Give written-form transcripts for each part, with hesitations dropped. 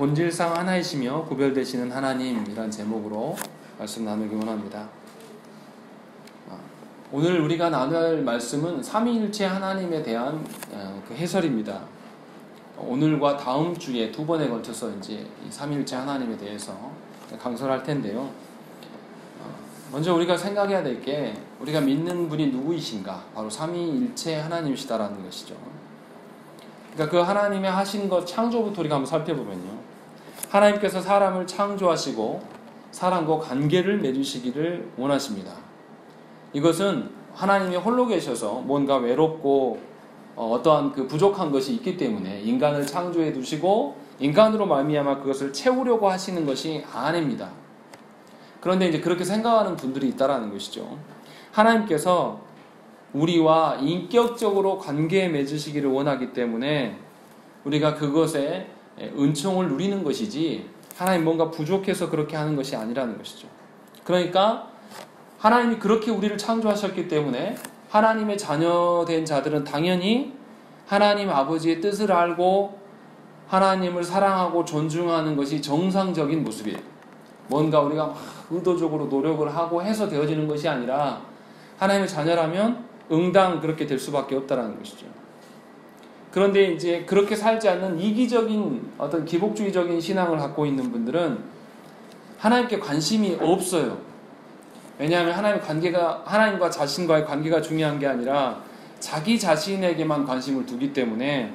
본질상 하나이시며 구별되시는 하나님이란 제목으로 말씀 나누기 원합니다. 오늘 우리가 나눌 말씀은 삼위일체 하나님에 대한 그 해설입니다. 오늘과 다음 주에 두 번에 걸쳐서 이제 이 삼위일체 하나님에 대해서 강설할 텐데요. 먼저 우리가 생각해야 될 게 우리가 믿는 분이 누구이신가? 바로 삼위일체 하나님이시다라는 것이죠. 그러니까 그 하나님의 하신 것 창조부터 우리가 한번 살펴보면요. 하나님께서 사람을 창조하시고 사람과 관계를 맺으시기를 원하십니다. 이것은 하나님이 홀로 계셔서 뭔가 외롭고 어떠한 그 부족한 것이 있기 때문에 인간을 창조해 두시고 인간으로 말미암아 그것을 채우려고 하시는 것이 아닙니다. 그런데 이제 그렇게 생각하는 분들이 있다라는 것이죠. 하나님께서 우리와 인격적으로 관계 맺으시기를 원하기 때문에 우리가 그것에 은총을 누리는 것이지 하나님 뭔가 부족해서 그렇게 하는 것이 아니라는 것이죠. 그러니까 하나님이 그렇게 우리를 창조하셨기 때문에 하나님의 자녀된 자들은 당연히 하나님 아버지의 뜻을 알고 하나님을 사랑하고 존중하는 것이 정상적인 모습이에요. 뭔가 우리가 막 의도적으로 노력을 하고 해서 되어지는 것이 아니라 하나님의 자녀라면 응당 그렇게 될 수밖에 없다는 것이죠. 그런데 이제 그렇게 살지 않는 이기적인 어떤 기복주의적인 신앙을 갖고 있는 분들은 하나님께 관심이 없어요. 왜냐하면 하나님과 자신과의 관계가 중요한 게 아니라 자기 자신에게만 관심을 두기 때문에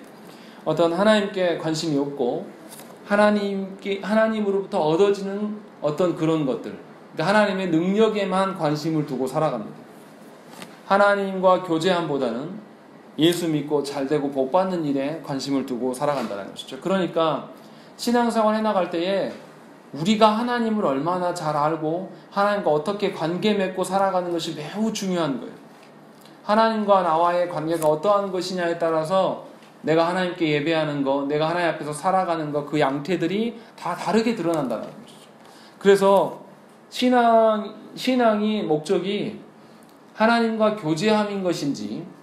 어떤 하나님께 관심이 없고 하나님으로부터 얻어지는 어떤 그런 것들, 그러니까 하나님의 능력에만 관심을 두고 살아갑니다. 하나님과 교제함보다는 예수 믿고 잘되고 복받는 일에 관심을 두고 살아간다는 것이죠. 그러니까 신앙생활 해나갈 때에 우리가 하나님을 얼마나 잘 알고 하나님과 어떻게 관계 맺고 살아가는 것이 매우 중요한 거예요. 하나님과 나와의 관계가 어떠한 것이냐에 따라서 내가 하나님께 예배하는 것, 내가 하나님 앞에서 살아가는 것, 그 양태들이 다 다르게 드러난다는 것이죠. 그래서 신앙이 목적이 하나님과 교제함인 것인지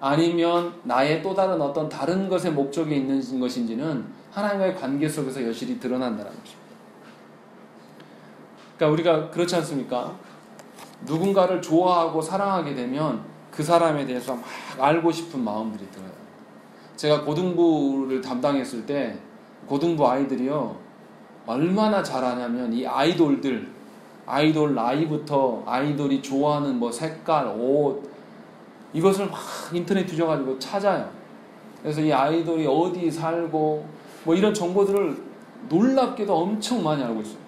아니면 나의 또 다른 어떤 다른 것의 목적이 있는 것인지는 하나님과의 관계 속에서 여실히 드러난다는 것입니다. 그러니까 우리가 그렇지 않습니까? 누군가를 좋아하고 사랑하게 되면 그 사람에 대해서 막 알고 싶은 마음들이 들어요. 제가 고등부를 담당했을 때 고등부 아이들이요 얼마나 잘하냐면 이 아이돌 나이부터 아이돌이 좋아하는 뭐 색깔, 옷 이것을 막 인터넷 뒤져가지고 찾아요. 그래서 이 아이돌이 어디 살고 뭐 이런 정보들을 놀랍게도 엄청 많이 알고 있어요.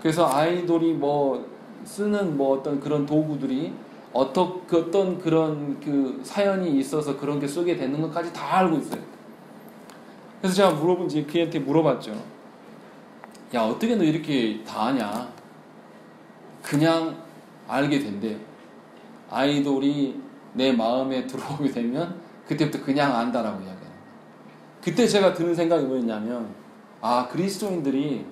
그래서 아이돌이 뭐 쓰는 뭐 어떤 그런 도구들이 어떤 그런 그 사연이 있어서 그런 게 쓰게 되는 것까지 다 알고 있어요. 그래서 제가 그한테 물어봤죠. 야, 어떻게 너 이렇게 다 아냐? 그냥 알게 된대요. 아이돌이 내 마음에 들어오게 되면 그때부터 그냥 안다라고 이야기해요. 그때 제가 드는 생각이 뭐였냐면 그리스도인들이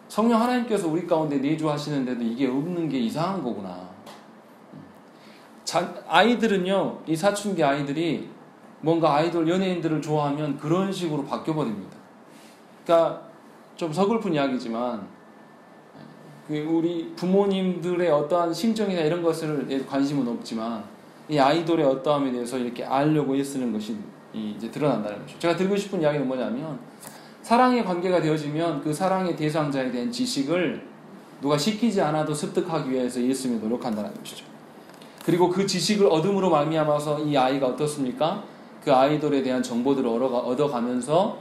성령 하나님께서 우리 가운데 내주하시는데도 이게 없는 게 이상한 거구나. 아이들은요, 이 사춘기 아이들이 뭔가 아이돌 연예인들을 좋아하면 그런 식으로 바뀌어버립니다. 그러니까 좀 서글픈 이야기지만 우리 부모님들의 어떠한 심정이나 이런 것을 관심은 없지만 이 아이돌의 어떠함에 대해서 이렇게 알려고 애쓰는 것이 이제 드러난다는 거죠. 제가 드리고 싶은 이야기는 뭐냐면 사랑의 관계가 되어지면 그 사랑의 대상자에 대한 지식을 누가 시키지 않아도 습득하기 위해서 애쓰며 노력한다는 것이죠. 그리고 그 지식을 얻음으로 말미암아서 이 아이가 어떻습니까? 그 아이돌에 대한 정보들을 얻어가면서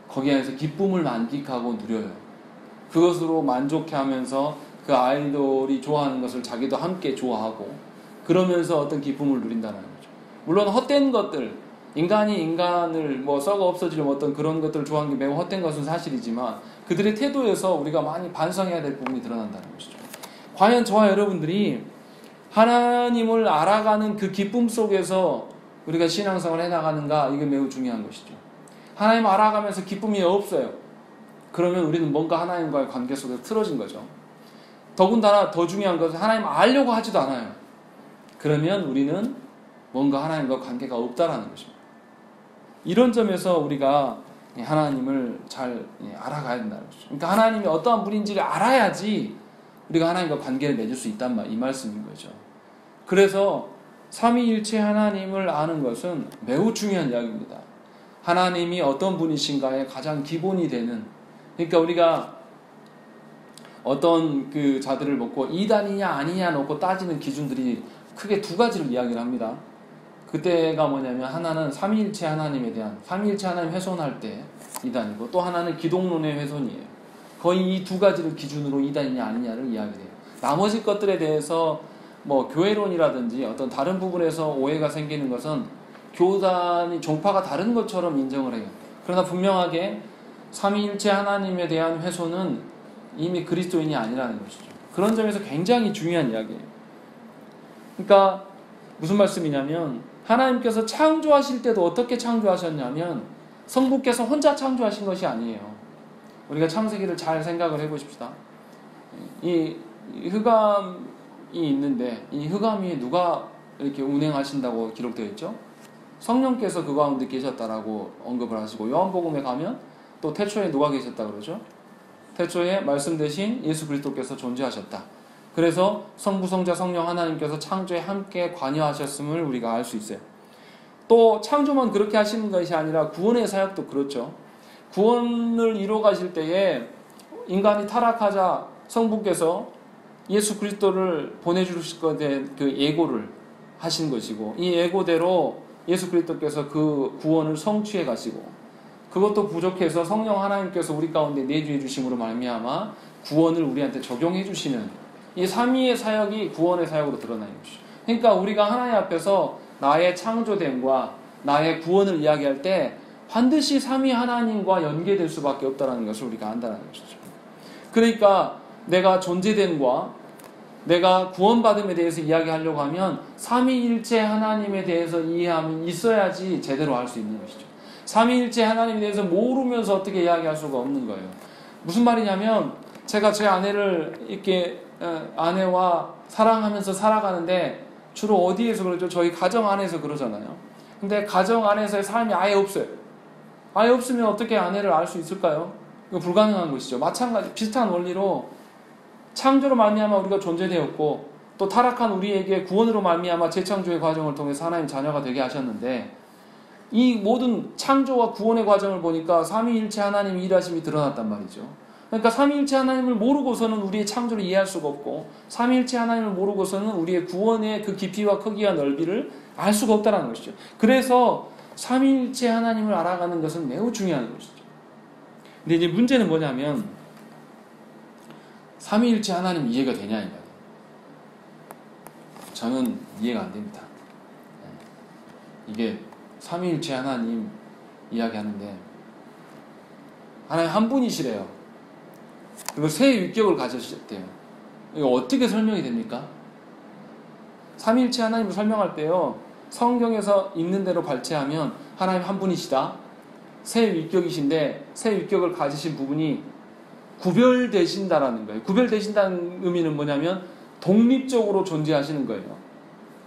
거기에 대해서 기쁨을 만끽하고 누려요. 그것으로 만족해하면서 그 아이돌이 좋아하는 것을 자기도 함께 좋아하고 그러면서 어떤 기쁨을 누린다는 거죠. 물론 헛된 것들, 인간이 인간을 뭐 썩어 없어지려면 어떤 그런 것들을 좋아하는 게 매우 헛된 것은 사실이지만 그들의 태도에서 우리가 많이 반성해야 될 부분이 드러난다는 것이죠. 과연 저와 여러분들이 하나님을 알아가는 그 기쁨 속에서 우리가 신앙생활을 해나가는가, 이게 매우 중요한 것이죠. 하나님 알아가면서 기쁨이 없어요. 그러면 우리는 뭔가 하나님과의 관계 속에서 틀어진 거죠. 더군다나 더 중요한 것은 하나님 알려고 하지도 않아요. 그러면 우리는 뭔가 하나님과 관계가 없다라는 것입니다. 이런 점에서 우리가 하나님을 잘 알아가야 된다는 거죠. 그러니까 하나님이 어떠한 분인지를 알아야지 우리가 하나님과 관계를 맺을 수 있단 이 말씀인 거죠. 그래서 삼위일체 하나님을 아는 것은 매우 중요한 이야기입니다. 하나님이 어떤 분이신가의 가장 기본이 되는, 그러니까 우리가 어떤 그 자들을 놓고 이단이냐 아니냐 놓고 따지는 기준들이 크게 두 가지를 이야기를 합니다. 그때가 뭐냐면 하나는 삼위일체 하나님에 대한, 삼위일체 하나님 훼손할 때 이단이고, 또 하나는 기독론의 훼손이에요. 거의 이 두 가지를 기준으로 이단이냐 아니냐를 이야기해요. 나머지 것들에 대해서 뭐 교회론이라든지 어떤 다른 부분에서 오해가 생기는 것은 교단이 종파가 다른 것처럼 인정을 해요. 그러나 분명하게 삼위일체 하나님에 대한 훼손은 이미 그리스도인이 아니라는 것이죠. 그런 점에서 굉장히 중요한 이야기예요. 그러니까 무슨 말씀이냐면, 하나님께서 창조하실 때도 어떻게 창조하셨냐면 성부께서 혼자 창조하신 것이 아니에요. 우리가 창세기를 잘 생각을 해보십시다. 이 흑암이 있는데 이 흑암 위에 누가 이렇게 운행하신다고 기록되어 있죠? 성령께서 그 가운데 계셨다라고 언급을 하시고, 요한복음에 가면 또 태초에 누가 계셨다 그러죠? 태초에 말씀 대신 예수 그리스도께서 존재하셨다. 그래서 성부, 성자, 성령 하나님께서 창조에 함께 관여하셨음을 우리가 알 수 있어요. 또 창조만 그렇게 하시는 것이 아니라 구원의 사역도 그렇죠. 구원을 이루어 가실 때에 인간이 타락하자 성부께서 예수 그리스도를 보내주실 것에 대한 그 예고를 하신 것이고, 이 예고대로 예수 그리스도께서 그 구원을 성취해 가시고, 그것도 부족해서 성령 하나님께서 우리 가운데 내주해 주심으로 말미암아 구원을 우리한테 적용해 주시는 이 삼위의 사역이 구원의 사역으로 드러나는 것이죠. 그러니까 우리가 하나님 앞에서 나의 창조됨과 나의 구원을 이야기할 때 반드시 삼위 하나님과 연계될 수밖에 없다는 것을 우리가 안다는 것이죠. 그러니까 내가 존재됨과 내가 구원받음에 대해서 이야기하려고 하면 삼위일체 하나님에 대해서 이해함이 있어야지 제대로 할 수 있는 것이죠. 삼위일체 하나님에 대해서 모르면서 어떻게 이야기할 수가 없는 거예요. 무슨 말이냐면, 제가 제 아내를 이렇게 아내와 사랑하면서 살아가는데 주로 어디에서 그러죠? 저희 가정 안에서 그러잖아요. 근데 가정 안에서의 삶이 아예 없어요. 아예 없으면 어떻게 아내를 알 수 있을까요? 이거 불가능한 것이죠. 마찬가지 비슷한 원리로 창조로 말미암아 우리가 존재되었고, 또 타락한 우리에게 구원으로 말미암아 재창조의 과정을 통해서 하나님 자녀가 되게 하셨는데, 이 모든 창조와 구원의 과정을 보니까 삼위일체 하나님의 일하심이 드러났단 말이죠. 그러니까 삼위일체 하나님을 모르고서는 우리의 창조를 이해할 수가 없고, 삼위일체 하나님을 모르고서는 우리의 구원의 그 깊이와 크기와 넓이를 알 수가 없다는 것이죠. 그래서 삼위일체 하나님을 알아가는 것은 매우 중요한 것이죠. 근데 이제 문제는 뭐냐면, 삼위일체 하나님 이해가 되냐 이거예요. 저는 이해가 안 됩니다. 이게 삼위일체 하나님 이야기하는데 하나님 한 분이시래요. 그리고 세 윗격을 가지셨대요. 이거 어떻게 설명이 됩니까? 삼위일체 하나님을 설명할 때요, 성경에서 있는 대로 발췌하면 하나님 한 분이시다, 세 윗격이신데 세 윗격을 가지신 부분이 구별되신다라는 거예요. 구별되신다는 의미는 뭐냐면 독립적으로 존재하시는 거예요.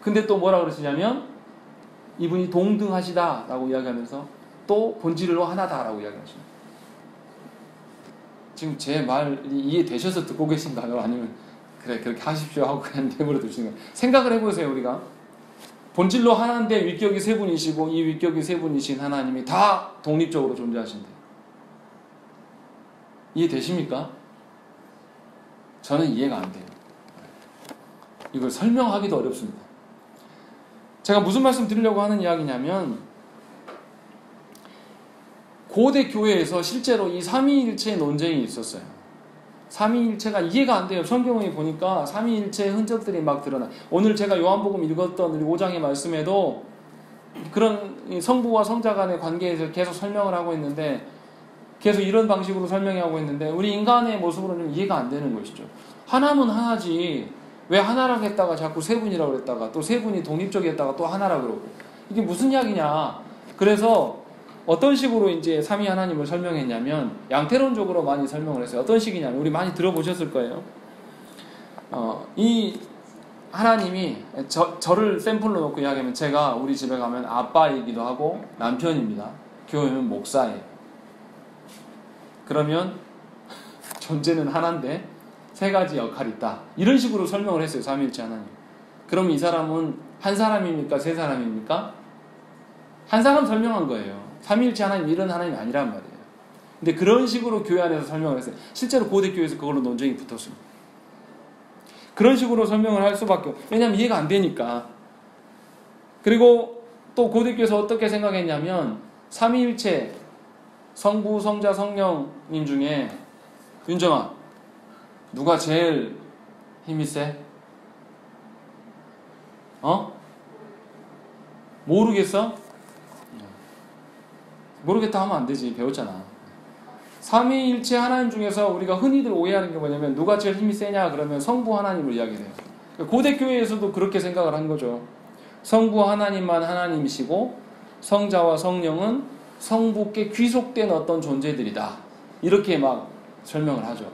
근데 또 뭐라 그러시냐면 이분이 동등하시다라고 이야기하면서 또 본질로 하나다라고 이야기하십니다. 지금 제 말이 이해되셔서 듣고 계신가요? 아니면 그래 그렇게 하십시오 하고 그냥 내버려 두시는 거예요? 생각을 해보세요. 우리가 본질로 하나인데 윗격이 세 분이시고, 이 윗격이 세 분이신 하나님이 다 독립적으로 존재하신대. 이해되십니까? 저는 이해가 안 돼요. 이걸 설명하기도 어렵습니다. 제가 무슨 말씀 드리려고 하는 이야기냐면, 고대 교회에서 실제로 이 삼위일체의 논쟁이 있었어요. 삼위일체가 이해가 안 돼요. 성경에 보니까 삼위일체의 흔적들이 막 드러나. 오늘 제가 요한복음 읽었던 우리 5장의 말씀에도 그런 성부와 성자 간의 관계에서 계속 설명을 하고 있는데, 계속 이런 방식으로 설명하고 있는데 우리 인간의 모습으로는 이해가 안 되는 것이죠. 하나면 하나지 왜 하나라고 했다가 자꾸 세 분이라고 그랬다가 또 세 분이 독립적이 했다가 또 하나라고 그러고, 이게 무슨 이야기냐. 그래서 어떤 식으로 이제 삼위 하나님을 설명했냐면 양태론적으로 많이 설명을 했어요. 어떤 식이냐면, 우리 많이 들어보셨을 거예요. 이 하나님이 저를 샘플로 놓고 이야기하면, 제가 우리 집에 가면 아빠이기도 하고 남편입니다. 교회는 목사예요. 그러면 존재는 하나인데 세 가지 역할이 있다. 이런 식으로 설명을 했어요. 삼위일체 하나님. 그럼 이 사람은 한 사람입니까? 세 사람입니까? 한 사람 설명한 거예요. 삼위일체 하나님 이런 하나님이 아니란 말이에요. 근데 그런 식으로 교회 안에서 설명을 했어요. 실제로 고대교회에서 그걸로 논쟁이 붙었습니다. 그런 식으로 설명을 할 수밖에 없어요. 왜냐하면 이해가 안 되니까. 그리고 또 고대교회에서 어떻게 생각했냐면 삼위일체 성부, 성자, 성령님 중에 윤정아 누가 제일 힘이 세? 모르겠어? 모르겠다 하면 안 되지. 배웠잖아. 삼위일체 하나님 중에서 우리가 흔히들 오해하는 게 뭐냐면 누가 제일 힘이 세냐 그러면 성부 하나님을 이야기해요. 고대교회에서도 그렇게 생각을 한 거죠. 성부 하나님만 하나님이시고 성자와 성령은 성부께 귀속된 어떤 존재들이다. 이렇게 막 설명을 하죠.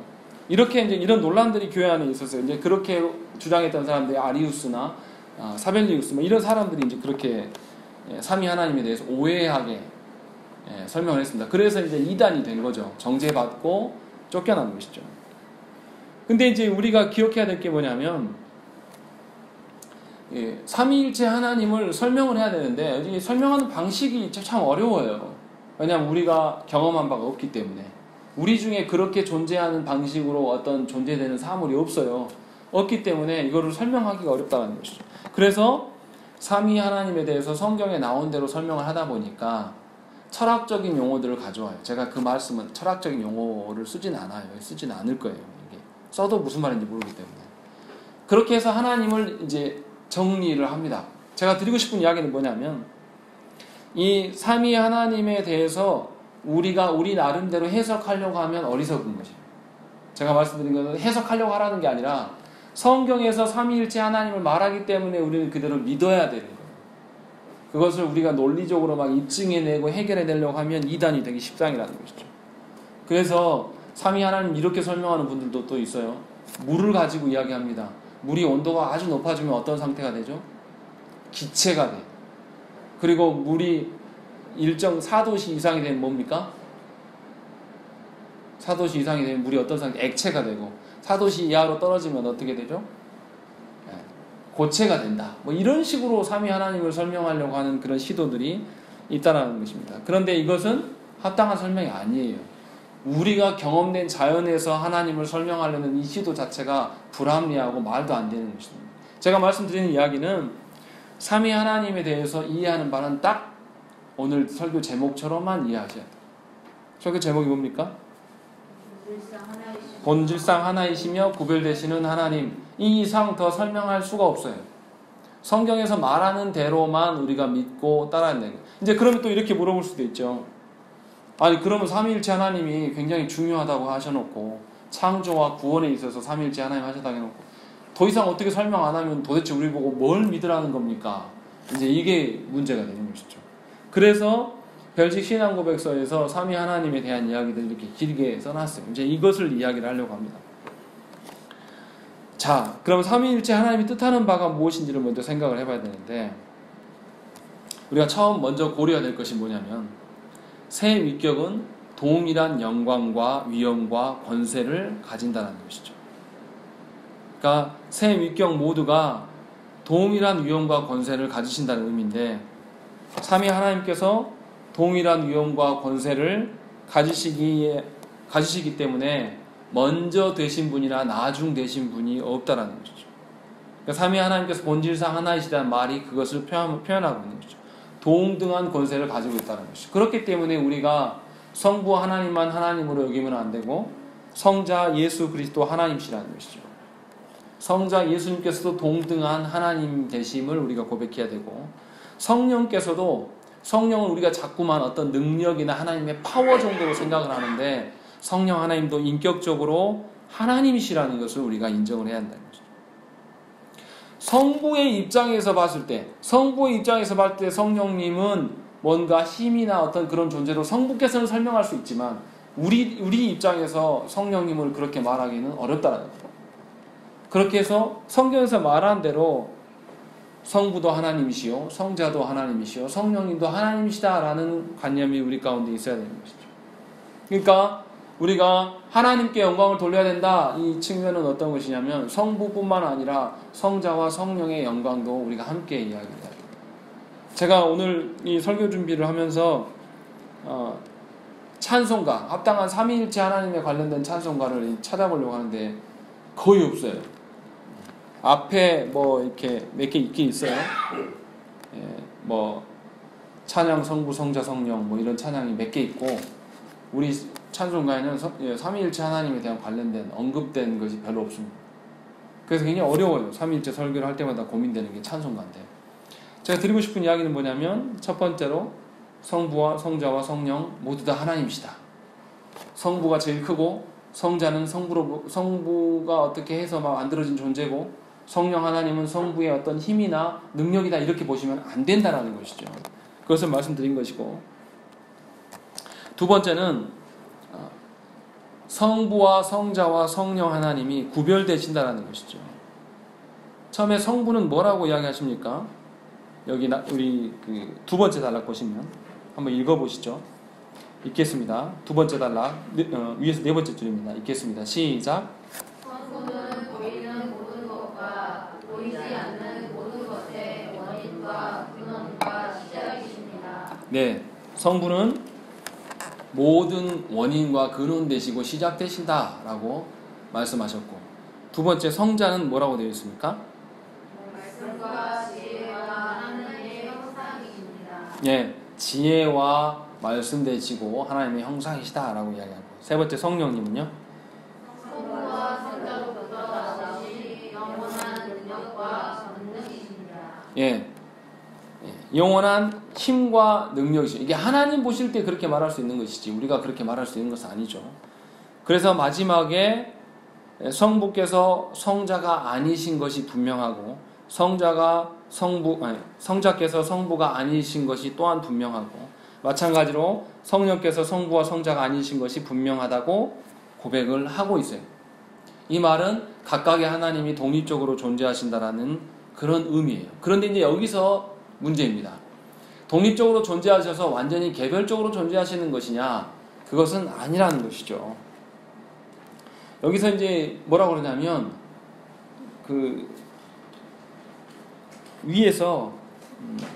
이렇게 이제 이런 논란들이 교회 안에 있었어요. 이제 그렇게 주장했던 사람들이 아리우스나 사벨리우스 뭐 이런 사람들이 이제 그렇게 삼위 하나님에 대해서 오해하게 설명을 했습니다. 그래서 이제 이단이 된 거죠. 정죄받고 쫓겨난 것이죠. 근데 이제 우리가 기억해야 될 게 뭐냐면 삼위일체 하나님을 설명을 해야 되는데 설명하는 방식이 참 어려워요. 왜냐하면 우리가 경험한 바가 없기 때문에 우리 중에 그렇게 존재하는 방식으로 어떤 존재되는 사물이 없어요. 없기 때문에 이거를 설명하기가 어렵다는 것이죠. 그래서 삼위 하나님에 대해서 성경에 나온 대로 설명을 하다 보니까 철학적인 용어들을 가져와요. 제가 그 말씀은 철학적인 용어를 쓰진 않아요. 쓰진 않을 거예요. 이게 써도 무슨 말인지 모르기 때문에. 그렇게 해서 하나님을 이제 정리를 합니다. 제가 드리고 싶은 이야기는 뭐냐면 이 삼위 하나님에 대해서 우리가 우리 나름대로 해석하려고 하면 어리석은 것이에요. 제가 말씀드린 것은 해석하려고 하라는 게 아니라 성경에서 삼위일체 하나님을 말하기 때문에 우리는 그대로 믿어야 되는 거예요. 그것을 우리가 논리적으로 막 입증해내고 해결해내려고 하면 이단이 되기 십상이라는 것이죠. 그래서 삼위 하나님 이렇게 설명하는 분들도 또 있어요. 물을 가지고 이야기합니다. 물이 온도가 아주 높아지면 어떤 상태가 되죠? 기체가 돼. 그리고 물이 일정 4도씨 이상이 되면 뭡니까? 4도씨 이상이 되면 물이 어떤 상태? 액체가 되고 4도씨 이하로 떨어지면 어떻게 되죠? 고체가 된다. 뭐 이런 식으로 삼위 하나님을 설명하려고 하는 그런 시도들이 있다는 것입니다. 그런데 이것은 합당한 설명이 아니에요. 우리가 경험된 자연에서 하나님을 설명하려는 이 시도 자체가 불합리하고 말도 안 되는 것입니다. 제가 말씀드리는 이야기는 삼위 하나님에 대해서 이해하는 바는 딱 오늘 설교 제목처럼만 이해하셔야 돼요. 설교 제목이 뭡니까? 본질상 하나이시며 구별되시는 하나님. 이 이상 더 설명할 수가 없어요. 성경에서 말하는 대로만 우리가 믿고 따라야 되는 거예요. 이제 그러면 또 이렇게 물어볼 수도 있죠. 아니 그러면 삼위일체 하나님이 굉장히 중요하다고 하셔놓고 창조와 구원에 있어서 삼위일체 하나님 하셨다고 해놓고 더 이상 어떻게 설명 안 하면 도대체 우리 보고 뭘 믿으라는 겁니까? 이제 이게 문제가 되는 것이죠. 그래서 별식 신앙고백서에서 삼위 하나님에 대한 이야기들 이렇게 길게 써놨어요. 이제 이것을 이야기를 하려고 합니다. 자, 그럼 삼위일체 하나님이 뜻하는 바가 무엇인지를 먼저 생각을 해봐야 되는데 우리가 처음 먼저 고려해야 될 것이 뭐냐면 새 위격은 동일한 영광과 위엄과 권세를 가진다는 것이죠. 그러니까 새 위격 모두가 동일한 위엄과 권세를 가지신다는 의미인데 삼위 하나님께서 동일한 위엄과 권세를 가지시기 때문에 먼저 되신 분이나 나중 되신 분이 없다라는 것이죠. 그러니까 삼위 하나님께서 본질상 하나이시다는 말이 그것을 표현하고 있는 것이죠. 동등한 권세를 가지고 있다는 것이죠. 그렇기 때문에 우리가 성부 하나님만 하나님으로 여기면 안 되고 성자 예수 그리스도 하나님이시라는 것이죠. 성자 예수님께서도 동등한 하나님 되심을 우리가 고백해야 되고 성령은 우리가 자꾸만 어떤 능력이나 하나님의 파워 정도로 생각을 하는데 성령 하나님도 인격적으로 하나님이시라는 것을 우리가 인정을 해야 한다는 것이죠. 성부의 입장에서 봤을 때 성령님은 뭔가 힘이나 어떤 그런 존재로 성부께서는 설명할 수 있지만 우리 입장에서 성령님을 그렇게 말하기는 어렵다는 거예요. 그렇게 해서 성경에서 말한 대로 성부도 하나님이시요 성자도 하나님이시요 성령님도 하나님이시다라는 관념이 우리 가운데 있어야 되는 것이죠. 그러니까 우리가 하나님께 영광을 돌려야 된다. 이 측면은 어떤 것이냐면 성부뿐만 아니라 성자와 성령의 영광도 우리가 함께 이야기해야 돼요. 제가 오늘 이 설교 준비를 하면서 찬송가, 합당한 삼위일체 하나님에 관련된 찬송가를 찾아보려고 하는데 거의 없어요. 앞에 뭐 이렇게 몇 개 있긴 있어요. 뭐 찬양 성부 성자 성령 뭐 이런 찬양이 몇 개 있고, 우리 찬송가에는 삼위일체 하나님에 대한 관련된 언급된 것이 별로 없습니다. 그래서 굉장히 어려워요. 삼위일체 설교를 할 때마다 고민되는 게 찬송가인데, 제가 드리고 싶은 이야기는 뭐냐면, 첫 번째로 성부와 성자와 성령 모두 다 하나님이시다. 성부가 제일 크고 성자는 성부가 어떻게 해서 막 만들어진 존재고, 성령 하나님은 성부의 어떤 힘이나 능력이다, 이렇게 보시면 안 된다는 것이죠. 그것을 말씀드린 것이고, 두 번째는 성부와 성자와 성령 하나님이 구별되신다는 것이죠. 처음에 성부는 뭐라고 이야기하십니까? 여기 우리 그 두 번째 단락 보시면 한번 읽어보시죠. 읽겠습니다. 두 번째 단락 위에서 네 번째 줄입니다. 읽겠습니다. 시작. 성부는 보이는 모든 것과 보이지 않는 모든 것의 원인과 근원과 시작이십니다. 네, 성부는 모든 원인과 근원 되시고 시작 되신다라고 말씀하셨고, 두 번째 성자는 뭐라고 되어 있습니까? 말씀과 지혜와 하나님의 형상이십니다. 예, 지혜와 말씀 되시고 하나님의 형상이시다라고 이야기하고, 세 번째 성령님은요? 성부와 성자로부터 나오신 영원한 능력과 권능이십니다. 예, 영원한 힘과 능력이죠. 이게 하나님 보실 때 그렇게 말할 수 있는 것이지 우리가 그렇게 말할 수 있는 것은 아니죠. 그래서 마지막에 성부께서 성자가 아니신 것이 분명하고, 성자께서 성부가 아니신 것이 또한 분명하고, 마찬가지로 성령께서 성부와 성자가 아니신 것이 분명하다고 고백을 하고 있어요. 이 말은 각각의 하나님이 독립적으로 존재하신다라는 그런 의미예요. 그런데 이제 여기서 문제입니다. 독립적으로 존재하셔서 완전히 개별적으로 존재하시는 것이냐? 그것은 아니라는 것이죠. 여기서 이제 뭐라고 그러냐면, 그 위에서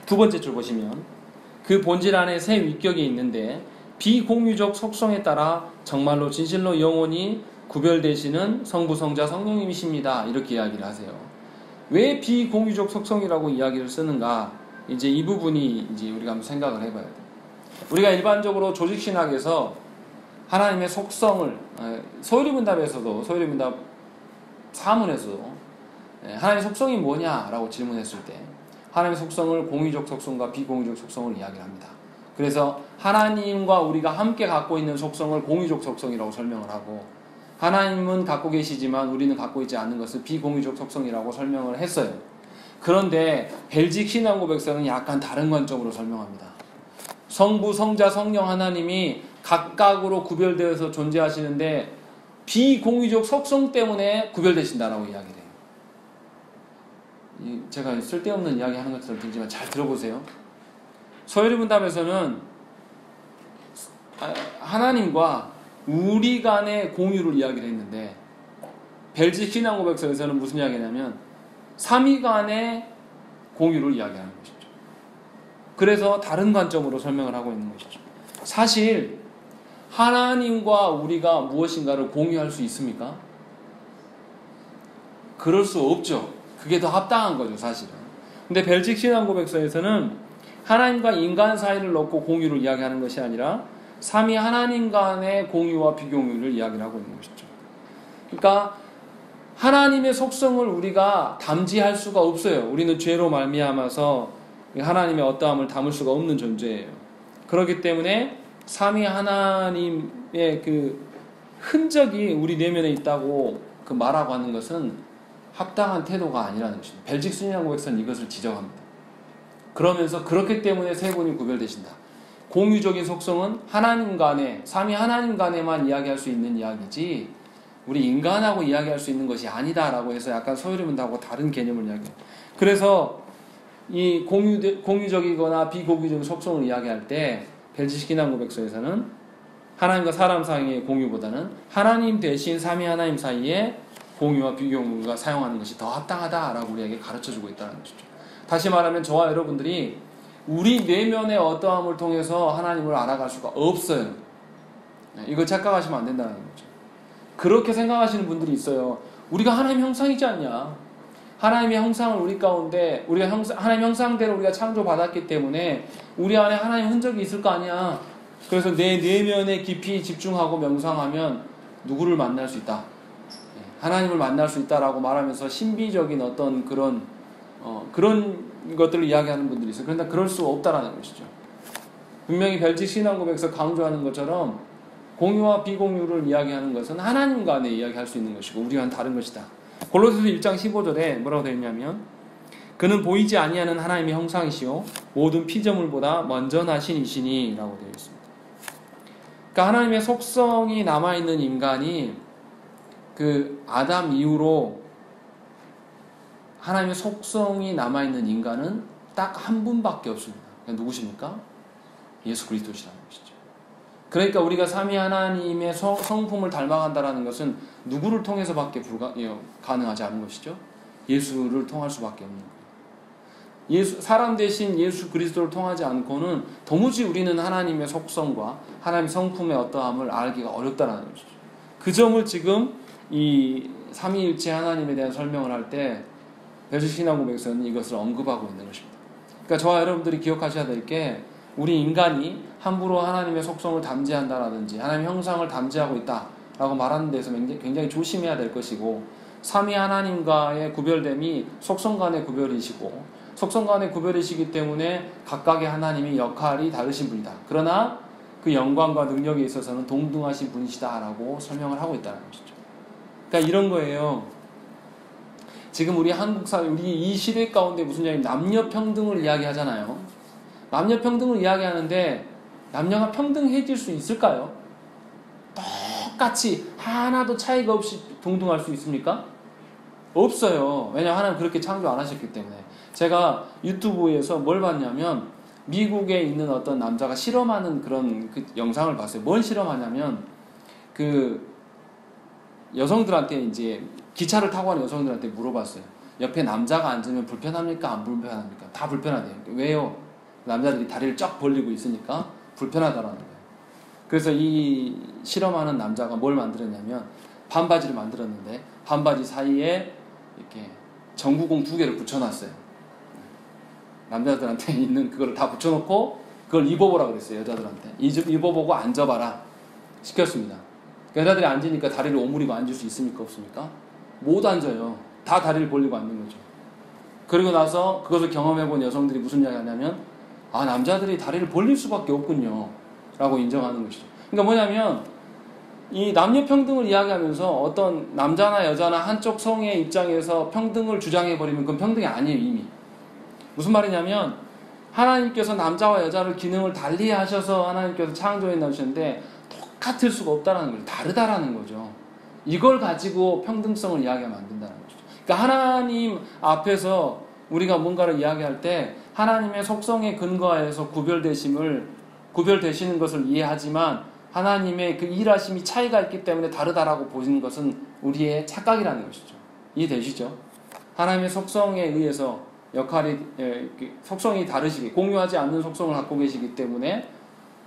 두 번째 줄 보시면 그 본질 안에 세 위격이 있는데 비공유적 속성에 따라 정말로 진실로 영원히 구별되시는 성부, 성자, 성령님이십니다. 이렇게 이야기를 하세요. 왜 비공유적 속성이라고 이야기를 쓰는가? 이제 이 부분이 이제 우리가 한번 생각을 해봐야 돼요. 우리가 일반적으로 조직신학에서 하나님의 속성을, 소유리문답에서도, 소유리문답 사문에서도 하나님의 속성이 뭐냐라고 질문했을 때 하나님의 속성을 공유적 속성과 비공유적 속성을 이야기를 합니다. 그래서 하나님과 우리가 함께 갖고 있는 속성을 공유적 속성이라고 설명을 하고, 하나님은 갖고 계시지만 우리는 갖고 있지 않는 것을 비공유적 속성이라고 설명을 했어요. 그런데 벨직 신앙고백서는 약간 다른 관점으로 설명합니다. 성부, 성자, 성령 하나님이 각각으로 구별되어서 존재하시는데 비공유적 속성 때문에 구별되신다라고 이야기를 해요. 제가 쓸데없는 이야기 하는 것처럼 들리지만 잘 들어보세요. 서유리문답에서는 하나님과 우리 간의 공유를 이야기를 했는데, 벨직 신앙고백서에서는 무슨 이야기냐면 삼위 간의 공유를 이야기하는 것이죠. 그래서 다른 관점으로 설명을 하고 있는 것이죠. 사실 하나님과 우리가 무엇인가를 공유할 수 있습니까? 그럴 수 없죠. 그게 더 합당한 거죠, 사실은. 근데 벨직 신앙고백서에서는 하나님과 인간 사이를 놓고 공유를 이야기하는 것이 아니라 삼위 하나님 간의 공유와 비공유를 이야기를 하고 있는 것이죠. 그러니까 하나님의 속성을 우리가 담지할 수가 없어요. 우리는 죄로 말미암아서 하나님의 어떠함을 담을 수가 없는 존재예요. 그렇기 때문에 삼위 하나님의 그 흔적이 우리 내면에 있다고 그 말하고 하는 것은 합당한 태도가 아니라는 것입니다. 벨직 신앙고백서는 이것을 지적합니다. 그러면서 그렇기 때문에 세 분이 구별되신다. 공유적인 속성은 하나님 간에, 삼위 하나님 간에만 이야기할 수 있는 이야기지 우리 인간하고 이야기할 수 있는 것이 아니다라고 해서 약간 서유리문답하고 다른 개념을 이야기해요. 그래서 이 공유적이거나 비공유적인 속성을 이야기할 때 벨직 신앙고백서에서는 하나님과 사람 사이의 공유보다는 하나님 대신 삼위 하나님 사이의 공유와 비공유가 사용하는 것이 더 합당하다라고 우리에게 가르쳐주고 있다는 것이죠. 다시 말하면 저와 여러분들이 우리 내면의 어떠함을 통해서 하나님을 알아갈 수가 없어요. 이걸 착각하시면 안 된다는 거죠. 그렇게 생각하시는 분들이 있어요. 우리가 하나님 형상이지 않냐? 하나님의 형상을 우리 가운데, 우리가 하나님 형상대로 우리가 창조받았기 때문에 우리 안에 하나님 흔적이 있을 거 아니야. 그래서 내 내면에 깊이 집중하고 명상하면 누구를 만날 수 있다. 하나님을 만날 수 있다라고 말하면서 신비적인 어떤 그런 것들을 이야기하는 분들이 있어요. 그런데 그럴 수 없다라는 것이죠. 분명히 별직 신앙고백에서 강조하는 것처럼 공유와 비공유를 이야기하는 것은 하나님 간에 이야기할 수 있는 것이고 우리와는 다른 것이다. 골로새서 1장 15절에 뭐라고 되어 있냐면 그는 보이지 아니하는 하나님의 형상이시요 모든 피조물보다 먼저 나신 이시니 라고 되어 있습니다. 그러니까 하나님의 속성이 남아있는 인간이 그 아담 이후로 하나님의 속성이 남아있는 인간은 딱 한 분밖에 없습니다. 누구십니까? 예수 그리스도시라는 것이죠. 그러니까 우리가 삼위 하나님의 성품을 닮아간다는 것은 누구를 통해서밖에 가능하지 않은 것이죠. 예수를 통할 수밖에 없는 거예요. 사람 대신 예수 그리스도를 통하지 않고는 도무지 우리는 하나님의 속성과 하나님의 성품의 어떠함을 알기가 어렵다는 것이죠. 그 점을 지금 이 삼위일체 하나님에 대한 설명을 할 때 별직 신앙고백에서는 이것을 언급하고 있는 것입니다. 그러니까 저와 여러분들이 기억하셔야 될 게 우리 인간이 함부로 하나님의 속성을 담지한다라든지 하나님의 형상을 담지하고 있다라고 말하는 데서 굉장히 조심해야 될 것이고 삼위 하나님과의 구별됨이 속성 간의 구별이시고 속성 간의 구별이시기 때문에 각각의 하나님의 역할이 다르신 분이다. 그러나 그 영광과 능력에 있어서는 동등하신 분이시다라고 설명을 하고 있다는 것이죠. 그러니까 이런 거예요. 지금 우리 한국 사회, 우리 이 시대 가운데 무슨 이야기, 남녀 평등을 이야기하잖아요. 남녀 평등을 이야기하는데 남녀가 평등해질 수 있을까요? 똑같이 하나도 차이가 없이 동등할 수 있습니까? 없어요. 왜냐하면 하나님 그렇게 창조 안 하셨기 때문에. 제가 유튜브에서 뭘 봤냐면 미국에 있는 어떤 남자가 실험하는 그런 그 영상을 봤어요. 뭘 실험하냐면 그 여성들한테 이제 기차를 타고 가는 여성들한테 물어봤어요. 옆에 남자가 앉으면 불편합니까? 안 불편합니까? 다 불편하대요. 왜요? 남자들이 다리를 쫙 벌리고 있으니까 불편하다라는 거예요. 그래서 이 실험하는 남자가 뭘 만들었냐면 반바지를 만들었는데 반바지 사이에 이렇게 전구공 2개를 붙여놨어요. 남자들한테 있는 그걸 다 붙여놓고 그걸 입어보라 그랬어요. 여자들한테 입어보고 앉아봐라 시켰습니다. 여자들이 앉으니까 다리를 오므리고 앉을 수 있습니까? 없습니까? 못 앉아요. 다 다리를 벌리고 앉는 거죠. 그리고 나서 그것을 경험해본 여성들이 무슨 이야기 하냐면 남자들이 다리를 벌릴 수밖에 없군요 라고 인정하는 것이죠. 그러니까 뭐냐면 이 남녀평등을 이야기하면서 어떤 남자나 여자나 한쪽 성의 입장에서 평등을 주장해버리면 그건 평등이 아니에요. 이미 무슨 말이냐면 하나님께서 남자와 여자를 기능을 달리 하셔서 하나님께서 창조해 놓으셨는데 똑같을 수가 없다는 거죠. 다르다라는 거죠. 이걸 가지고 평등성을 이야기하면 안 된다는 거죠. 그러니까 하나님 앞에서 우리가 뭔가를 이야기할 때 하나님의 속성에 근거하여서 구별되시는 것을 이해하지만 하나님의 그 일하심이 차이가 있기 때문에 다르다라고 보시는 것은 우리의 착각이라는 것이죠. 이해되시죠? 하나님의 속성에 의해서 속성이 다르시기, 공유하지 않는 속성을 갖고 계시기 때문에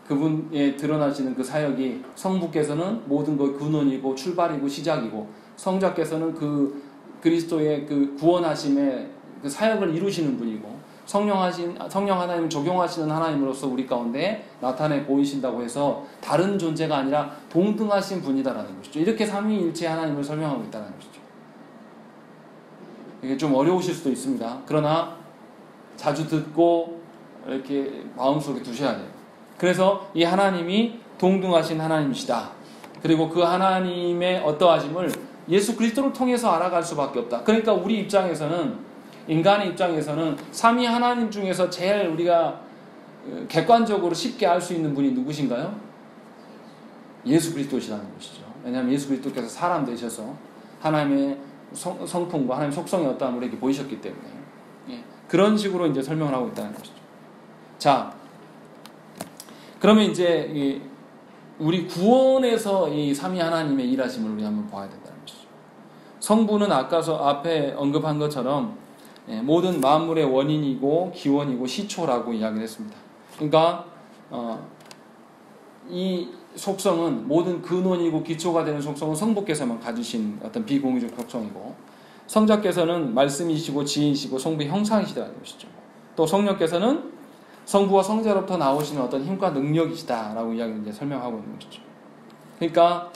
그분의 드러나시는 그 사역이 성부께서는 모든 것 근원이고 출발이고 시작이고 성자께서는 그 그리스도의 그 구원하심의 그 사역을 이루시는 분이고 성령 하나님을 적용하시는 하나님으로서 우리 가운데 나타내 보이신다고 해서 다른 존재가 아니라 동등하신 분이다라는 것이죠. 이렇게 삼위일체 하나님을 설명하고 있다는 것이죠. 이게 좀 어려우실 수도 있습니다. 그러나 자주 듣고 이렇게 마음속에 두셔야 돼요. 그래서 이 하나님이 동등하신 하나님이시다. 그리고 그 하나님의 어떠하심을 예수 그리스도를 통해서 알아갈 수밖에 없다. 그러니까 우리 입장에서는, 인간의 입장에서는 삼위 하나님 중에서 제일 우리가 객관적으로 쉽게 알 수 있는 분이 누구신가요? 예수 그리스도시라는 것이죠. 왜냐하면 예수 그리스도께서 사람 되셔서 하나님의 성품과 하나님의 속성의 어떠함을 우리에게 보이셨기 때문에 그런 식으로 이제 설명을 하고 있다는 것이죠. 자, 그러면 이제 우리 구원에서 이 삼위 하나님의 일하심을 우리 한번 봐야 된다는 것이죠. 성부는 아까서 앞에 언급한 것처럼 모든 만물의 원인이고 기원이고 시초라고 이야기를 했습니다. 그러니까 이 속성은 모든 근원이고 기초가 되는 속성은 성부께서만 가지신 어떤 비공유적 속성이고, 성자께서는 말씀이시고 지혜이시고 성부의 형상이시다는 것이죠. 또 성령께서는 성부와 성자로부터 나오시는 어떤 힘과 능력이시다라고 이야기를 이제 설명하고 있는 것이죠. 그러니까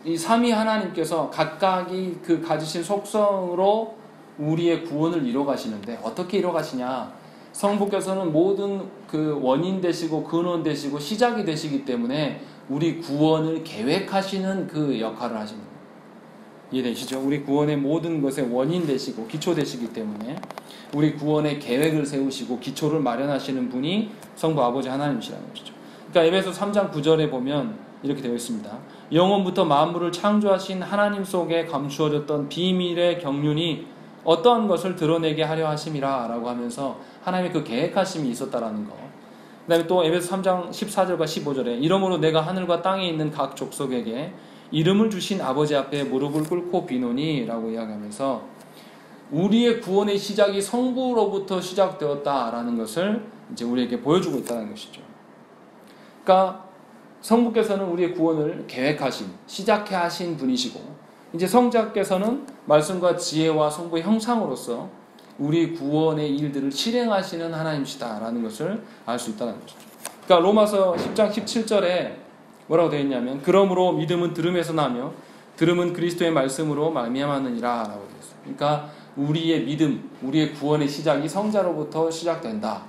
이 삼위 하나님께서 각각이 그 가지신 속성으로 우리의 구원을 이뤄가시는데, 어떻게 이뤄가시냐? 성부께서는 모든 그 원인 되시고 근원 되시고 시작이 되시기 때문에 우리 구원을 계획하시는 그 역할을 하십니다. 이해되시죠? 우리 구원의 모든 것의 원인 되시고 기초 되시기 때문에 우리 구원의 계획을 세우시고 기초를 마련하시는 분이 성부 아버지 하나님이시라는 것이죠. 그러니까 에베소 3장 9절에 보면 이렇게 되어 있습니다. 영원부터 만물을 창조하신 하나님 속에 감추어졌던 비밀의 경륜이 어떠한 것을 드러내게 하려 하심이라 라고 하면서 하나님의 그 계획하심이 있었다라는 거. 그 다음에 또 에베소 3장 14절과 15절에 이러므로 내가 하늘과 땅에 있는 각 족속에게 이름을 주신 아버지 앞에 무릎을 꿇고 비노니 라고 이야기하면서 우리의 구원의 시작이 성부로부터 시작되었다라는 것을 이제 우리에게 보여주고 있다는 것이죠. 그러니까 성부께서는 우리의 구원을 계획하신, 시작해 하신 분이시고, 이제 성자께서는 말씀과 지혜와 성부의 형상으로서 우리 구원의 일들을 실행하시는 하나님이시다라는 것을 알 수 있다는 것이죠. 그러니까 로마서 10장 17절에 뭐라고 되어 있냐면 그러므로 믿음은 들음에서 나며 들음은 그리스도의 말씀으로 말미암았느니라 라고 되어 있어요. 그러니까 우리의 믿음, 우리의 구원의 시작이 성자로부터 시작된다.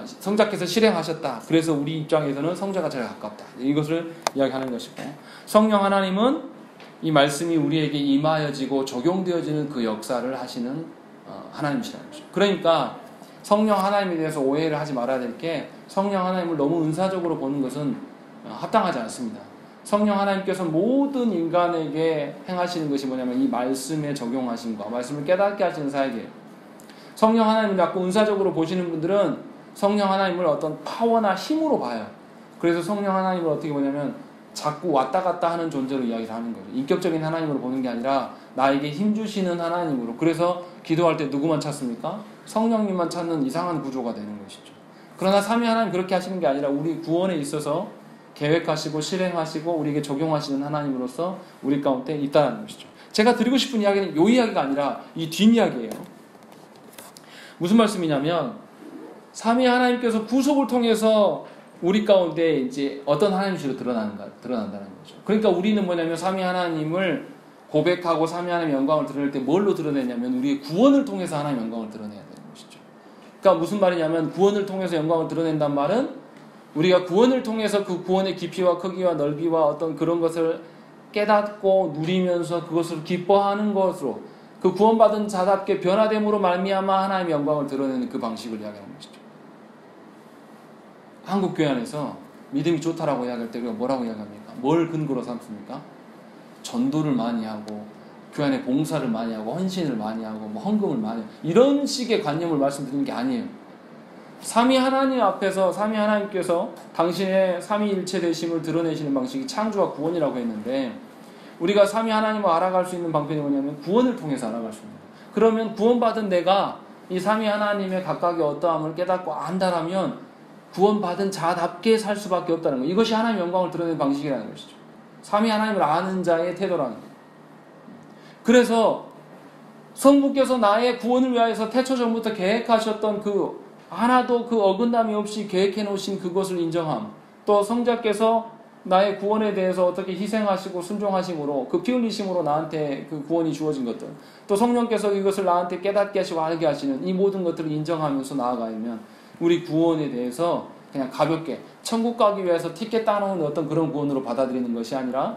성자께서 실행하셨다. 그래서 우리 입장에서는 성자가 제일 가깝다. 이것을 이야기하는 것이고, 성령 하나님은 이 말씀이 우리에게 임하여지고 적용되어지는 그 역사를 하시는 하나님이시라는 것이죠. 그러니까 성령 하나님에 대해서 오해를 하지 말아야 될 게, 성령 하나님을 너무 은사적으로 보는 것은 합당하지 않습니다. 성령 하나님께서 모든 인간에게 행하시는 것이 뭐냐면 이 말씀에 적용하심과 말씀을 깨닫게 하시는 사역이에요. 성령 하나님을 자꾸 은사적으로 보시는 분들은 성령 하나님을 어떤 파워나 힘으로 봐요. 그래서 성령 하나님을 어떻게 보냐면 자꾸 왔다 갔다 하는 존재로 이야기를 하는 거예요. 인격적인 하나님으로 보는 게 아니라 나에게 힘주시는 하나님으로. 그래서 기도할 때 누구만 찾습니까? 성령님만 찾는 이상한 구조가 되는 것이죠. 그러나 삼위 하나님 그렇게 하시는 게 아니라 우리 구원에 있어서 계획하시고 실행하시고 우리에게 적용하시는 하나님으로서 우리 가운데 있다는 것이죠. 제가 드리고 싶은 이야기는 이 이야기가 아니라 이 뒷이야기예요. 무슨 말씀이냐면 삼위 하나님께서 구속을 통해서 우리 가운데 이제 어떤 하나님이시로 드러난다는 거죠. 그러니까 우리는 뭐냐면 삼위 하나님을 고백하고 삼위 하나님의 영광을 드러낼 때 뭘로 드러내냐면 우리의 구원을 통해서 하나님의 영광을 드러내야 되는 것이죠. 그러니까 무슨 말이냐면 구원을 통해서 영광을 드러낸단 말은 우리가 구원을 통해서 그 구원의 깊이와 크기와 넓이와 어떤 그런 것을 깨닫고 누리면서 그것을 기뻐하는 것으로 그 구원받은 자답게 변화됨으로 말미암아 하나님의 영광을 드러내는 그 방식을 이야기하는 것이죠. 한국 교회 안에서 믿음이 좋다라고 이야기할 때 우리가 뭐라고 이야기합니까? 뭘 근거로 삼습니까? 전도를 많이 하고 교회 안에 봉사를 많이 하고 헌신을 많이 하고 뭐 헌금을 많이 하고 이런 식의 관념을 말씀드리는 게 아니에요. 삼위 하나님 앞에서 삼위 하나님께서 당신의 삼위일체 되심을 드러내시는 방식이 창조와 구원이라고 했는데, 우리가 삼위 하나님을 알아갈 수 있는 방편이 뭐냐면 구원을 통해서 알아갈 수 있는 거예요. 그러면 구원받은 내가 이 삼위 하나님의 각각의 어떠함을 깨닫고 안다라면 구원받은 자답게 살 수밖에 없다는 거예요. 이것이 하나님의 영광을 드러내는 방식이라는 것이죠. 삼위 하나님을 아는 자의 태도라는 거예요. 그래서 성부께서 나의 구원을 위하여서 태초 전부터 계획하셨던 그 하나도 그 어긋남이 없이 계획해 놓으신 그것을 인정함, 또 성자께서 나의 구원에 대해서 어떻게 희생하시고 순종하심으로 그 피 흘리심으로 나한테 그 구원이 주어진 것들, 또 성령께서 이것을 나한테 깨닫게 하시고 알게 하시는 이 모든 것들을 인정하면서 나아가면 우리 구원에 대해서 그냥 가볍게 천국 가기 위해서 티켓 따놓은 어떤 그런 구원으로 받아들이는 것이 아니라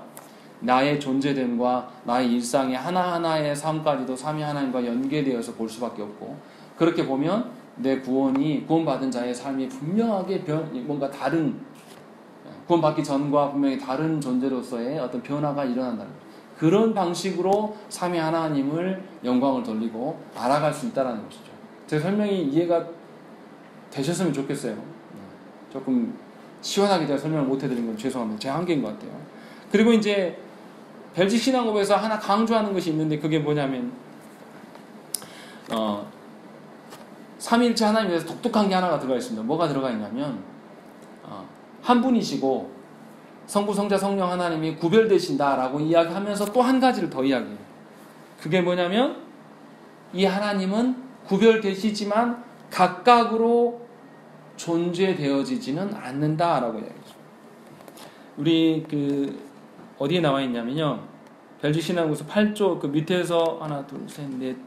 나의 존재됨과 나의 일상의 하나하나의 삶까지도 삼위 하나님과 연계되어서 볼 수밖에 없고, 그렇게 보면 내 구원받은 자의 삶이 분명하게 뭔가 다른, 구원받기 전과 분명히 다른 존재로서의 어떤 변화가 일어난다는 거예요. 그런 방식으로 삼위 하나님을 영광을 돌리고 알아갈 수 있다는 것이죠. 제 설명이 이해가 되셨으면 좋겠어요. 조금 시원하게 제가 설명을 못 해드린 건 죄송합니다. 제 한계인 것 같아요. 그리고 이제 벨지 신앙법에서 하나 강조하는 것이 있는데 그게 뭐냐면 삼위일체 하나님에서 독특한 게 하나가 들어가 있습니다. 뭐가 들어가 있냐면 한 분이시고 성부, 성자, 성령 하나님이 구별되신다라고 이야기하면서 또 한 가지를 더 이야기해요. 그게 뭐냐면 이 하나님은 구별되시지만 각각으로 존재되어지지는 않는다라고 이야기해요. 우리 어디에 나와 있냐면요. 벨지 신앙국서 8조 그 밑에서 하나, 둘, 셋, 넷,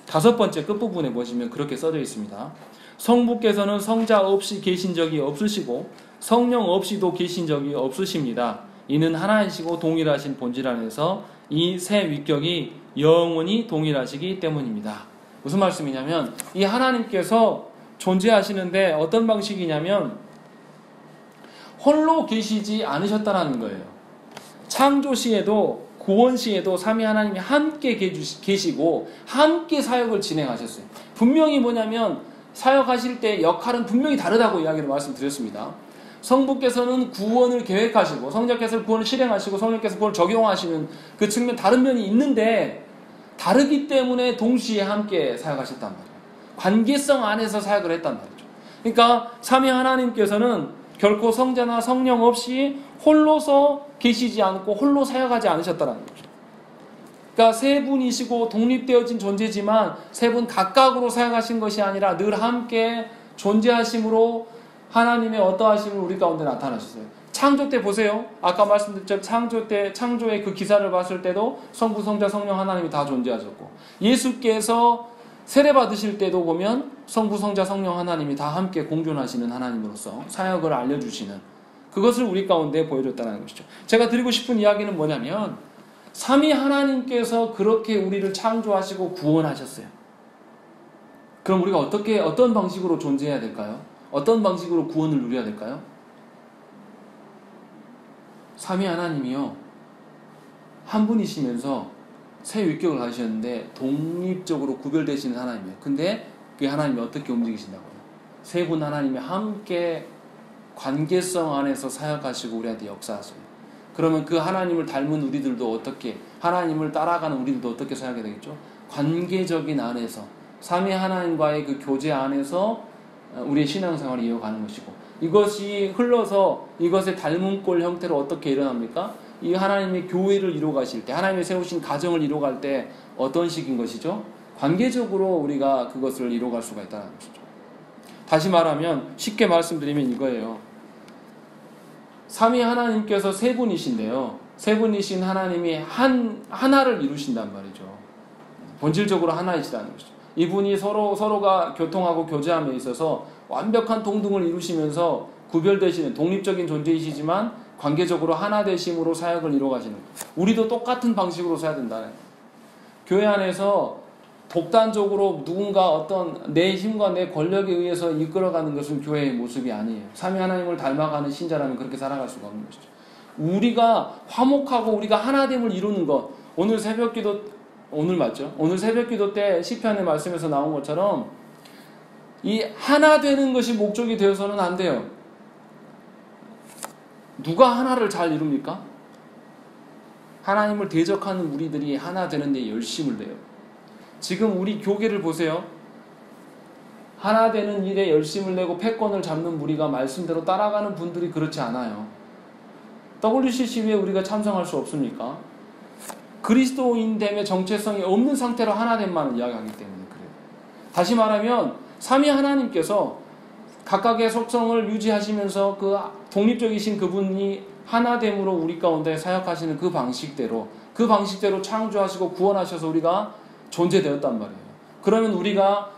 5번째 끝부분에 보시면 그렇게 써져 있습니다. 성부께서는 성자 없이 계신 적이 없으시고 성령 없이도 계신 적이 없으십니다. 이는 하나이시고 동일하신 본질 안에서 이 세 위격이 영원히 동일하시기 때문입니다. 무슨 말씀이냐면 이 하나님께서 존재하시는데 어떤 방식이냐면 홀로 계시지 않으셨다는 거예요. 창조 시에도 구원 시에도 삼위 하나님이 함께 계시고 함께 사역을 진행하셨어요. 분명히 뭐냐면 사역하실 때 역할은 분명히 다르다고 이야기를 말씀드렸습니다. 성부께서는 구원을 계획하시고 성자께서 구원을 실행하시고 성령께서 구원을 적용하시는 그 측면 다른 면이 있는데 다르기 때문에 동시에 함께 사역하셨단 말이에요. 관계성 안에서 사역을 했단 말이죠. 그러니까 삼위 하나님께서는 결코 성자나 성령 없이 홀로서 계시지 않고 홀로 사역하지 않으셨다는 거죠. 그러니까 세 분이시고 독립되어진 존재지만 세 분 각각으로 사역하신 것이 아니라 늘 함께 존재하심으로 하나님의 어떠하심을 우리 가운데 나타나셨어요. 창조 때 보세요. 아까 말씀드렸죠. 창조 때 창조의 그 기사를 봤을 때도 성부, 성자, 성령 하나님이 다 존재하셨고 예수께서 세례 받으실 때도 보면 성부, 성자, 성령 하나님이 다 함께 공존하시는 하나님으로서 사역을 알려주시는 그것을 우리 가운데 보여줬다는 것이죠. 제가 드리고 싶은 이야기는 뭐냐면 삼위 하나님께서 그렇게 우리를 창조하시고 구원하셨어요. 그럼 우리가 어떤 방식으로 존재해야 될까요? 어떤 방식으로 구원을 누려야 될까요? 삼위 하나님이요. 한 분이시면서 세 위격을 가지셨는데 독립적으로 구별되시는 하나님이에요. 근데 그 하나님이 어떻게 움직이신다고요? 세 분 하나님이 함께 관계성 안에서 사역하시고 우리한테 역사하세요. 그러면 그 하나님을 닮은 우리들도 어떻게, 하나님을 따라가는 우리들도 어떻게 사역해야 되겠죠? 관계적인 안에서, 삼위 하나님과의 그 교제 안에서 우리의 신앙생활을 이어가는 것이고, 이것이 흘러서 이것의 닮은 꼴 형태로 어떻게 일어납니까? 이 하나님의 교회를 이루어가실 때, 하나님의 세우신 가정을 이루어갈 때 어떤 식인 것이죠? 관계적으로 우리가 그것을 이루어갈 수가 있다는 것이죠. 다시 말하면 쉽게 말씀드리면 이거예요. 삼위 하나님께서 세 분이신데요. 세 분이신 하나님이 하나를 이루신단 말이죠. 본질적으로 하나이시다는 것이죠. 이분이 서로가 교통하고 교제함에 있어서 완벽한 동등을 이루시면서 구별되시는 독립적인 존재이시지만 관계적으로 하나 되심으로 사역을 이루어가시는 거예요. 우리도 똑같은 방식으로 써야 된다는 거예요. 교회 안에서 독단적으로 누군가 어떤 내 힘과 내 권력에 의해서 이끌어가는 것은 교회의 모습이 아니에요. 삼위 하나님을 닮아가는 신자라면 그렇게 살아갈 수가 없는 것이죠. 우리가 화목하고 우리가 하나됨을 이루는 것, 오늘 새벽기도 때 시편의 말씀에서 나온 것처럼 이 하나 되는 것이 목적이 되어서는 안 돼요. 누가 하나를 잘 이룹니까? 하나님을 대적하는 우리들이 하나 되는 데 열심을 내요. 지금 우리 교계를 보세요. 하나 되는 일에 열심을 내고 패권을 잡는 무리가 말씀대로 따라가는 분들이 그렇지 않아요. WCC에 우리가 참석할 수 없습니까? 그리스도인됨의 정체성이 없는 상태로 하나됨만을 이야기하기 때문에 그래요. 다시 말하면 삼위 하나님께서 각각의 속성을 유지하시면서 그 독립적이신 그분이 하나됨으로 우리 가운데 사역하시는 그 방식대로 창조하시고 구원하셔서 우리가 존재되었단 말이에요. 그러면 우리가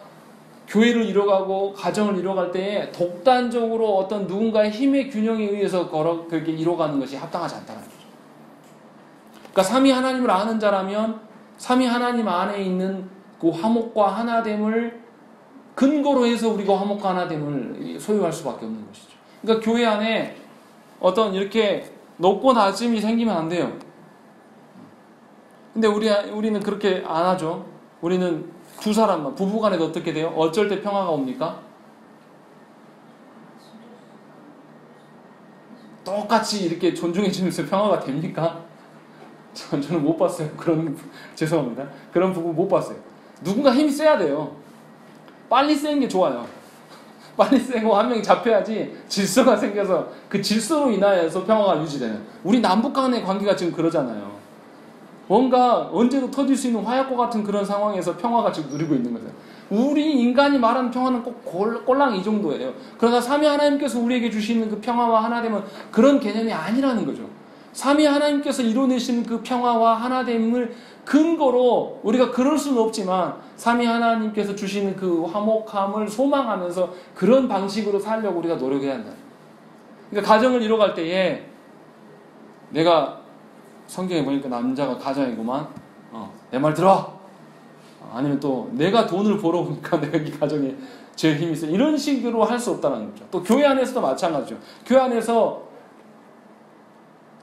교회를 이뤄가고 가정을 이뤄갈 때에 독단적으로 어떤 누군가의 힘의 균형에 의해서 그렇게 이뤄가는 것이 합당하지 않다는 거죠. 그러니까 삼위 하나님을 아는 자라면 삼위 하나님 안에 있는 그 화목과 하나됨을 근거로 해서 우리가 화목과 하나됨을 소유할 수밖에 없는 것이죠. 그러니까 교회 안에 어떤 이렇게 높고 낮음이 생기면 안 돼요. 근데 우리는 그렇게 안 하죠. 우리는 두 사람만, 부부간에도 어떻게 돼요? 어쩔 때 평화가 옵니까? 똑같이 이렇게 존중해주면서 평화가 됩니까? 저는 못 봤어요. 죄송합니다. 그런 부분 못 봤어요. 누군가 힘이 세야 돼요. 빨리 세는 게 좋아요. 빨리 세고 한 명이 잡혀야지 질서가 생겨서 그 질서로 인하여서 평화가 유지되는. 우리 남북 간의 관계가 지금 그러잖아요. 뭔가 언제도 터질 수 있는 화약고 같은 그런 상황에서 평화가 지금 누리고 있는 거죠. 우리 인간이 말하는 평화는 꼭 꼴랑 이 정도예요. 그러나 삼위 하나님께서 우리에게 주시는 그 평화와 하나됨은 그런 개념이 아니라는 거죠. 삼위 하나님께서 이뤄내시는 그 평화와 하나됨을 근거로 우리가 그럴 수는 없지만 삼위 하나님께서 주시는 그 화목함을 소망하면서 그런 방식으로 살려고 우리가 노력해야 한다. 그러니까 가정을 이뤄갈 때에 내가 성경에 보니까 남자가 가장이구만. 내 말 들어. 아니면 또 내가 돈을 벌어오니까 내가 이 가정에 제일 힘이 있어. 이런 식으로 할 수 없다는 거죠. 또 교회 안에서도 마찬가지죠. 교회 안에서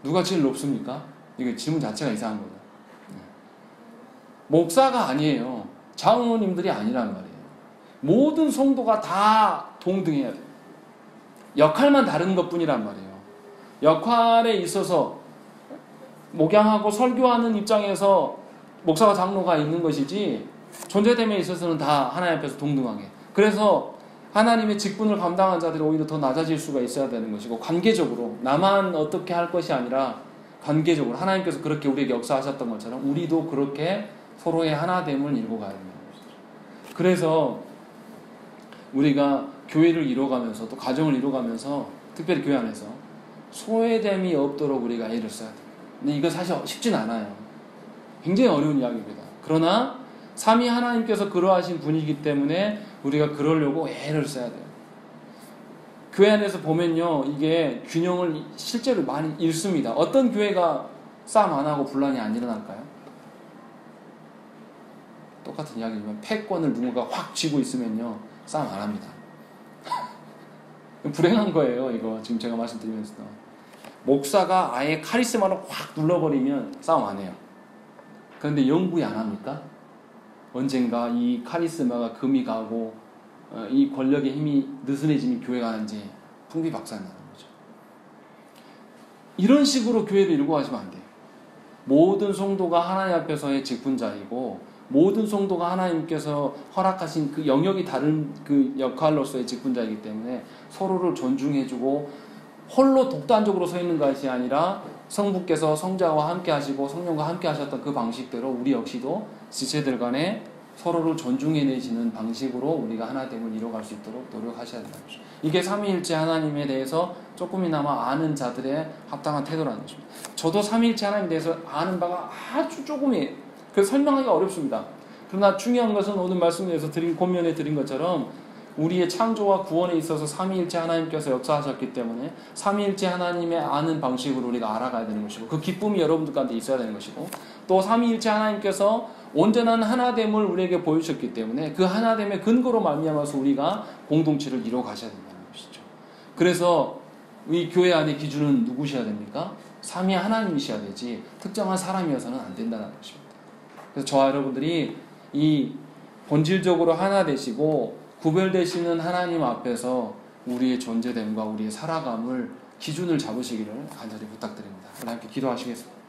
누가 제일 높습니까? 이게 질문 자체가 이상한 거죠. 목사가 아니에요. 장로님들이 아니란 말이에요. 모든 성도가 다 동등해야 돼요. 역할만 다른 것뿐이란 말이에요. 역할에 있어서 목양하고 설교하는 입장에서 목사가 장로가 있는 것이지 존재됨에 있어서는 다 하나님 앞에서 동등하게. 그래서 하나님의 직분을 감당한 자들이 오히려 더 낮아질 수가 있어야 되는 것이고, 관계적으로 나만 어떻게 할 것이 아니라 관계적으로 하나님께서 그렇게 우리에게 역사하셨던 것처럼 우리도 그렇게 서로의 하나됨을 이루고 가야 된다는 것이죠. 그래서 우리가 교회를 이루어가면서 또 가정을 이루어가면서 특별히 교회 안에서 소외됨이 없도록 우리가 애를 써야 돼요. 근데 이거 사실 쉽진 않아요. 굉장히 어려운 이야기입니다. 그러나 삼위 하나님께서 그러하신 분이기 때문에 우리가 그러려고 애를 써야 돼요. 교회 안에서 보면요, 이게 균형을 실제로 많이 잃습니다. 어떤 교회가 싸움 안 하고 분란이 안 일어날까요? 똑같은 이야기지만 패권을 누군가 확 쥐고 있으면요, 싸움 안 합니다. 불행한 거예요, 이거 지금 제가 말씀드리면서. 목사가 아예 카리스마로 확 눌러버리면 싸움 안 해요. 그런데 영구히 안 합니까? 언젠가 이 카리스마가 금이 가고 이 권력의 힘이 느슨해지면 교회가 이제 풍비박산나는 거죠. 이런 식으로 교회를 이루고 가시면 안 돼요. 모든 성도가 하나님 앞에서의 직분자이고 모든 성도가 하나님께서 허락하신 그 영역이 다른 그 역할로서의 직분자이기 때문에 서로를 존중해주고 홀로 독단적으로 서 있는 것이 아니라 성부께서 성자와 함께 하시고 성령과 함께 하셨던 그 방식대로 우리 역시도 지체들 간에 서로를 존중해내시는 방식으로 우리가 하나됨을 이뤄갈 수 있도록 노력하셔야 된다는 것입니다. 이게 삼위일체 하나님에 대해서 조금이나마 아는 자들의 합당한 태도라는 것입니다. 저도 삼위일체 하나님에 대해서 아는 바가 아주 조금이에요. 그래서 설명하기가 어렵습니다. 그러나 중요한 것은 오늘 말씀에서 권면해 드린 것처럼 우리의 창조와 구원에 있어서 삼위일체 하나님께서 역사하셨기 때문에 삼위일체 하나님의 아는 방식으로 우리가 알아가야 되는 것이고, 그 기쁨이 여러분들 가운데 있어야 되는 것이고, 또 삼위일체 하나님께서 온전한 하나됨을 우리에게 보여주셨기 때문에 그 하나됨의 근거로 말미암아서 우리가 공동체를 이루어 가셔야 된다는 것이죠. 그래서 이 교회 안의 기준은 누구셔야 됩니까? 삼위 하나님이셔야 되지 특정한 사람이어서는 안 된다는 것입니다. 그래서 저와 여러분들이 이 본질적으로 하나 되시고 구별되시는 하나님 앞에서 우리의 존재됨과 우리의 살아감을 기준을 잡으시기를 간절히 부탁드립니다. 함께 기도하시겠습니다.